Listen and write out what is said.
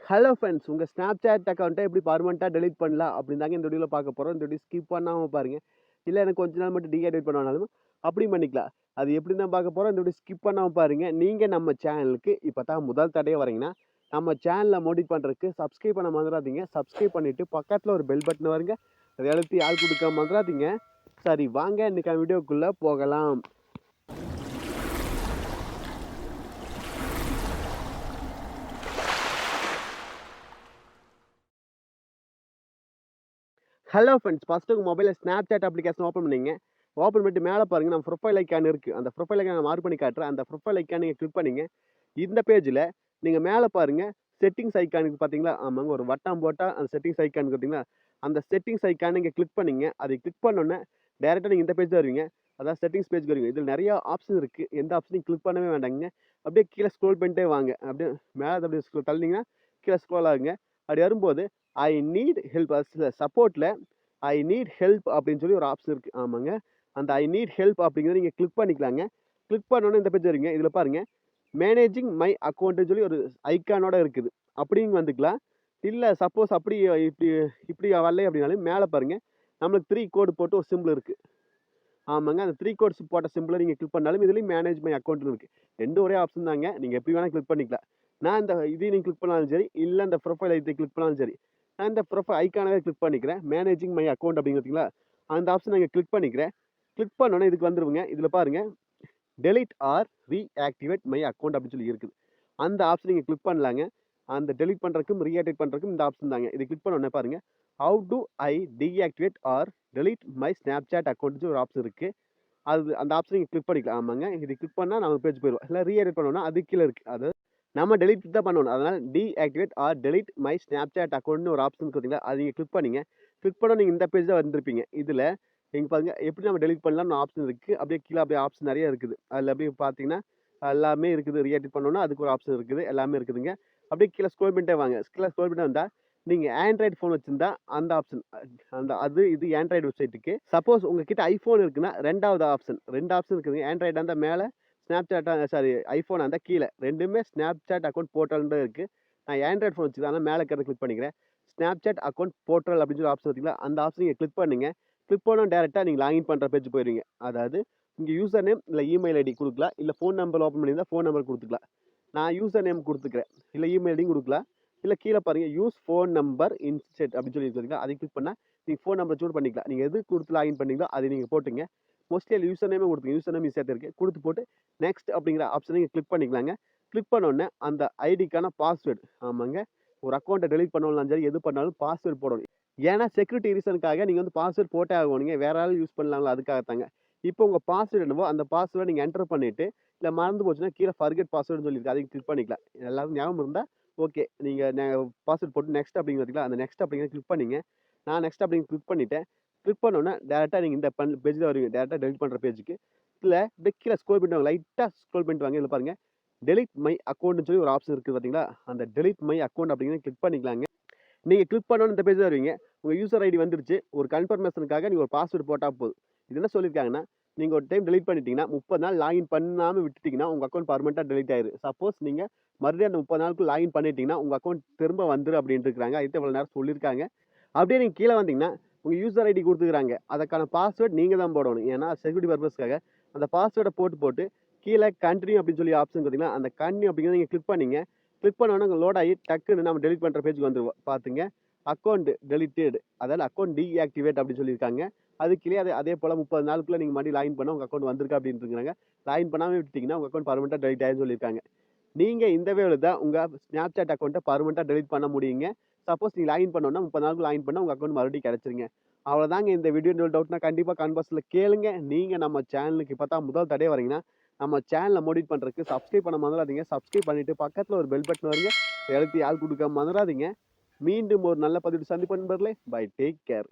Hello friends, உங்கள் Snapchat அக்கௌண்ட்டை எப்படி பர்மனெண்ட்டாக டெலிட் பண்ணலாம் அப்படின்னு தாங்க இந்த வீடியோவில் பார்க்க போகிறோம். இந்த வீடியோ ஸ்கிப் பண்ணாமல் பாருங்கள். இல்லை எனக்கு கொஞ்ச நாள் மட்டும் டீஆக்டிவேட் பண்ணாலும் அப்படியும் பண்ணிக்கலாம். அது எப்படி தான் பார்க்க போகிறோம். இந்த வீடியோ ஸ்கிப் பண்ணாமல் பாருங்கள். நீங்கள் நம்ம சேனலுக்கு இப்போ தான் முதல் தடையாக வரீங்கன்னா நம்ம சேனலை மோடிட் பண்ணுறதுக்கு சப்ஸ்கிரைப் பண்ண மறந்துடாதீங்க. சப்ஸ்கிரைப் பண்ணிவிட்டு பக்கத்தில் ஒரு பெல் பட்டன் வருங்க, அதை எழுத்தி ஆள் கொடுக்க மறந்துடாதீங்க. சரி வாங்க இன்றைக்கி வீடியோக்குள்ளே போகலாம். ஹலோ ஃப்ரெண்ட்ஸ், ஃபஸ்ட்டு உங்கள் மொபைலில் ஸ்னாப்சாட் அப்ளிகேஷன் ஓப்பன் பண்ணிங்க. ஓப்பன் பண்ணிட்டு மேலே பாருங்கள், நம்ம ப்ரொஃபைல் ஐக்கான் இருக்குது. அந்த ப்ரொஃபைல் ஐக்கான் நான் மார்க் பண்ணி காட்டுறேன். அந்த ப்ரொஃபைல் ஐக்கான் நீங்கள் கிளிக் பண்ணிங்க. இந்த பேஜில் நீங்கள் மேலே பாருங்கள், செட்டிங்ஸ் ஐக்கானுக்கு பார்த்தீங்களா? ஆமாங்க, ஒரு வட்டம் போட்டால் அந்த செட்டிங்ஸ் ஐக்கானுக்கு பார்த்தீங்களா? அந்த செட்டிங்ஸ் ஐக்கான் நீங்கள் கிளிக் பண்ணிங்க. அதை கிளிக் பண்ணோன்னே டேரெக்டாக நீங்கள் இந்த பேஜ் தான் வருவீங்க. அதான் செட்டிங்ஸ் பேஜ் வருவீங்க. இதில் நிறையா ஆப்ஷன் இருக்குது. எந்த ஆப்ஷனையும் கிளிக் பண்ணவே வேண்டாங்க. அப்படியே கீழே ஸ்க்ரோல் பண்ணிட்டே வாங்க. அப்படியே மேலே அப்படியே தள்ளினீங்கன்னா கீழே ஸ்க்ரோல் ஆகுங்க. அப்படி வரும்போது ஐ நீட் ஹெல்ப் சப்போர்ட்டில் ஐ நீட் ஹெல்ப் அப்படின்னு சொல்லி ஒரு ஆப்ஷன் இருக்குது. ஆமாங்க, அந்த ஐ நீட் ஹெல்ப் அப்படிங்கிறத நீங்கள் கிளிக் பண்ணிக்கலாங்க. கிளிக் பண்ணோன்னே இந்த பேஜ் வருங்க. இதில் பாருங்கள், மேனேஜிங் மை அக்கௌண்ட்டுன்னு சொல்லி ஒரு ஐக்கானோட இருக்குது. அப்படிங்க வந்துக்கலாம். இல்லை சப்போஸ் அப்படி இப்படி இப்படி வரல அப்படின்னாலும் மேலே பாருங்கள், நம்மளுக்கு 3 கோடு போட்டு ஒரு சிம்பிள் இருக்குது. ஆமாங்க, அந்த 3 கோட்ஸ் போட்ட சிம்பிளை நீங்கள் கிளிக் பண்ணாலும் இதுலேயும் மேனேஜ் மை அக்கௌண்ட்னு இருக்குது. ரெண்டும் ஒரே ஆப்ஷன் தாங்க. நீங்கள் எப்படி வேணால் கிளிக் பண்ணிக்கலாம். நான் இந்த இதையும் நீங்கள் கிளிக் பண்ணாலும் சரி, இல்லை இந்த ப்ரொஃபைல் ஐத்தை கிளிக் பண்ணாலும் சரி, நான் இந்த ப்ரொஃபைல் ஐக்கானவே கிளிக் பண்ணிக்கிறேன். மேனேஜிங் மை அக்கௌண்ட் அப்படிங்கிறீங்களா, அந்த ஆப்ஷன் நீங்கள் கிளிக் பண்ணிக்கிறேன். கிளிக் பண்ணோன்னே இதுக்கு வந்துருவீங்க. இதில் பாருங்கள், delete or reactivate my account அப்படின்னு சொல்லி இருக்குது. அந்த ஆப்ஷன் நீங்கள் கிளிக் பண்ணலாங்க. அந்த டெலிட் பண்ணுறதுக்கும் ரீஆக்டிவேட் பண்ணுறதுக்கும் இந்த ஆப்ஷன் தாங்க. இது கிளிக் பண்ணோன்னே பாருங்கள், how to I deactivate or delete my Snapchat account ஒரு ஆப்ஷன் இருக்குது. அது அந்த ஆப்ஷன் நீங்கள் கிளிக் பண்ணிக்கலாம். ஆமாங்க, இது கிளிக் பண்ணால் நம்ம பேஜ் போயிடுவோம். இல்லை ரீஎடிட் பண்ணோம்னா அது கீழே இருக்குது. அது நம்ம டெலிட் தான் பண்ணணும். அதனால் deactivate or delete my Snapchat அக்கௌண்ட்னு ஒரு ஆப்ஷன் பார்த்தீங்களா, அது நீங்கள் கிளிக் பண்ணிங்க. கிளிக் பண்ணால் நீங்கள் இந்த பேஜ் தான் வந்திருப்பீங்க. இதில் நீங்கள் பாருங்கள், எப்படி நம்ம டெலிட் பண்ணலாம்னு ஆப்ஷன் இருக்குது. அப்படியே கீழே அப்படியே ஆப்ஷன் நிறைய இருக்குது. அதில் அப்படியே பார்த்தீங்கன்னா எல்லாமே இருக்குது. ரீஎடிட் பண்ணோன்னா அதுக்கு ஒரு ஆப்ஷன் இருக்குது. எல்லாமே இருக்குதுங்க. அப்படியே கீழே ஸ்க்ரோல் பண்ணிட்டே வாங்க. கீழே ஸ்க்ரோல் பண்ணிட்டு வந்தால் நீங்கள் ஆண்ட்ராய்டு ஃபோன் வச்சுருந்தா அந்த ஆப்ஷன், அந்த அது இது ஆண்ட்ராய்டு வெப்சைட்டுக்கு. சப்போஸ் உங்ககிட்ட ஐஃபோன் இருக்குன்னா ரெண்டாவது ஆப்ஷன், 2 ஆப்ஷன் இருக்குதுங்க. ஆண்ட்ராய்டாக இருந்தால் மேலே, ஸ்னாப்சாட்டாக சாரி ஐஃபோனாக இருந்தால் கீழே. ரெண்டுமே ஸ்னாப்சாட் அக்கௌண்ட் போர்ட்டல்னு இருக்குது. நான் ஆண்ட்ராய்டு ஃபோன் வச்சுருக்கேன், அதனால் மேலே இருக்கிறத கிளிக் பண்ணிக்கிறேன். ஸ்னாப்சாட் அக்கௌண்ட் போர்ட்டல் அப்படின்னு சொல்லி ஆப்ஷன் பார்த்தீங்களா, அந்த ஆப்ஷன் நீங்கள் கிளிக் பண்ணுங்க. கிளிக் பண்ணோம் டேரெக்டாக நீங்கள் லாகின் பண்ணுற பேஜ் போயிடுவீங்க. அதாவது இங்கே யூசர் நேம் இல்லை இமெயில் ஐடி கொடுக்கலாம், இல்லை ஃபோன் நம்பர் ஓப்பன் பண்ணியிருந்தால் ஃபோன் நம்பர் கொடுத்துக்கலாம். நான் யூசர் நேம் கொடுத்துக்கிறேன், இல்லை இமெயில் ஐடியும் கொடுக்கலாம். இல்லை கீழே பாருங்கள், யூஸ் ஃபோன் நம்பர் இன்செட் அப்படின்னு சொல்லி இருக்கீங்களா, அதை கிளிக் பண்ணால் நீங்கள் ஃபோன் நம்பர் சூட் பண்ணிக்கலாம். நீங்கள் எது கொடுத்து லாகின் பண்ணீங்களோ அதை நீங்கள் போட்டுங்க. மோஸ்ட்லி அது யூசர் நேமே கொடுத்துங்க. யூசர் நேம் ஈஸியாக இருக்குது. கொடுத்து போட்டு நெக்ஸ்ட் அப்படிங்கிற ஆப்ஷனை நீங்கள் கிளிக் பண்ணிக்கலாங்க. கிளிக் பண்ணோடனே அந்த ஐடிக்கான பாஸ்வேர்டு, ஆமாங்க, ஒரு அக்கௌண்ட்டை டெலிட் பண்ணலாம் சரி, எது பண்ணாலும் பாஸ்வேர்டு போடணும். ஏன்னா செக்யூரிட்டி ரீசனுக்காக நீங்கள் வந்து பாஸ்வேர்டு போட்டே ஆகணுங்க. வேற ஆள் யூஸ் பண்ணலாங்களா, அதுக்காகத்தாங்க. இப்போ உங்கள் பாஸ்வேர்டு என்னவோ அந்த பாஸ்வேர்டை நீங்கள் என்டர் பண்ணிவிட்டு, இல்லை மறந்து போச்சுன்னா கீழே ஃபர்கெட் பாஸ்வேர்டுன்னு சொல்லியிருக்கு, அதை கிளிக் பண்ணிக்கலாம். எல்லாரும் ஞாபகம் இருந்தால் ஓகே. நீங்கள் பாஸ்வேர்ட் போட்டு நெக்ஸ்ட் அப்படிங்கிறதுல அந்த நெக்ஸ்ட் அப்படிங்கிறத கிளிக் பண்ணிங்க. நான் நெக்ஸ்ட் அப்படிங்க கிளிக் பண்ணிவிட்டேன். கிளிக் பண்ணோன்னே டேரெக்டாக நீங்கள் இந்த பேஜ் தான் வருவீங்க. டேரெக்டாக டெலிட் பண்ணுற பேஜுக்கு. இல்லை இப்படியே கீழே ஸ்க்ரோல் பண்ணிட்டு வாங்க, லைட்டாக ஸ்க்ரோல் பண்ணிட்டு வாங்க. இதில் பாருங்கள், டெலிட் மை அக்கௌண்ட்னு சொல்லி ஒரு ஆப்ஷன் இருக்குது பார்த்தீங்களா, அந்த டெலிட் மை அக்கௌண்ட் அப்படிங்கிறத கிளிக் பண்ணிக்கலாங்க. நீங்கள் கிளிக் பண்ணோன்னு இந்த பேஜ் தான் வருவீங்க. உங்கள் யூசர் ஐடி வந்துருச்சு. ஒரு கன்ஃபர்மேஷனுக்காக நீங்கள் ஒரு பாஸ்வேர்டு போட்டால் போதும். இது என்ன சொல்லியிருக்காங்கன்னா, நீங்கள் ஒரு டைம் டெலிட் பண்ணிட்டீங்கன்னா 30 நாள் லாகின் பண்ணாமல் விட்டுட்டிங்கன்னா உங்கள் அக்கௌண்ட் பர்மனெண்ட்டாக டெலிட் ஆயிடும். சப்போஸ் நீங்கள் மறுபடியும் அந்த 30 நாளுக்கு லாகின் பண்ணிட்டீங்கன்னா உங்கள் அக்கௌண்ட் திரும்ப வந்துடும் அப்படின்ட்டு இருக்காங்க. அதுக்கு இவ்வளோ நேரம் சொல்லியிருக்காங்க. அப்படியே நீங்கள் கீழே வந்தீங்கன்னா உங்கள் யூசர் ஐடி கொடுத்துக்கிறாங்க. அதுக்கான பாஸ்வேர்டு நீங்கள் தான் போடணும். ஏன்னா செக்யூரிட்டி பர்பஸ்க்காக அந்த பாஸ்வேர்டை போட்டு கீழே கண்டினியூ அப்படின்னு சொல்லி ஆப்ஷன் பார்த்தீங்கன்னா, அந்த கண்டினியூ அப்படிங்கிறத நீங்கள் கிளிக் பண்ணிங்க. கிளிக் பண்ணோன்னே உங்கள் லோட் ஆகி டக்குன்னு நம்ம டெலிட் பண்ணுற பேஜுக்கு வந்துடுவோம். பார்த்துங்க, அக்கௌண்ட் டெலிட்டட், அதாவது அக்கௌண்ட் டீஆக்டிவேட் அப்படின்னு சொல்லியிருக்காங்க. அதுக்குள்ளே அதே போல் 30 நாளுக்குள்ளே நீங்கள் மறுபடியும் லாகின் பண்ணால் உங்கள் அக்கௌண்ட் வந்திருக்கு அப்படின்னு இருக்கிறாங்க. லாகின் பண்ணாமல் விட்டுட்டிங்கன்னா உங்கள் அக்கௌண்ட் பர்மனெண்ட்டாக டெலிட் ஆகிடுன்னு சொல்லியிருக்காங்க. நீங்கள் இந்த வேவில் தான் உங்கள் ஸ்னாப்சாட் அக்கௌண்ட்டை பர்மனெண்ட்டாக டெலிட் பண்ண முடியுங்க. சப்போஸ் நீங்கள் லாகின் பண்ணோன்னா 30 நாளுக்கு லாகின் பண்ணால் உங்கள் அக்கௌண்ட் மறுபடியும் கிடச்சிருங்க. அவ்வளோதாங்க. இந்த வீடியோ டவுட்னா கண்டிப்பாக கன்வர்ஸில் கேளுங்க. நீங்கள் நம்ம சேனலுக்கு இப்போ தான் முதல் தடவை வரீங்கன்னா நம்ம சேனலை மோடிட் பண்ணுறதுக்கு சப்ஸ்கிரைப் பண்ண மறந்துடாதீங்க. சப்ஸ்கிரைப் பண்ணிவிட்டு பக்கத்தில் ஒரு பெல் பட்டன் வருங்க, எழுத்தி ஆள் கொடுக்க மறந்துடாதீங்க. மீண்டும் ஒரு நல்ல பதிவு சந்திப்போம் நண்பர்களே. Bye, take care.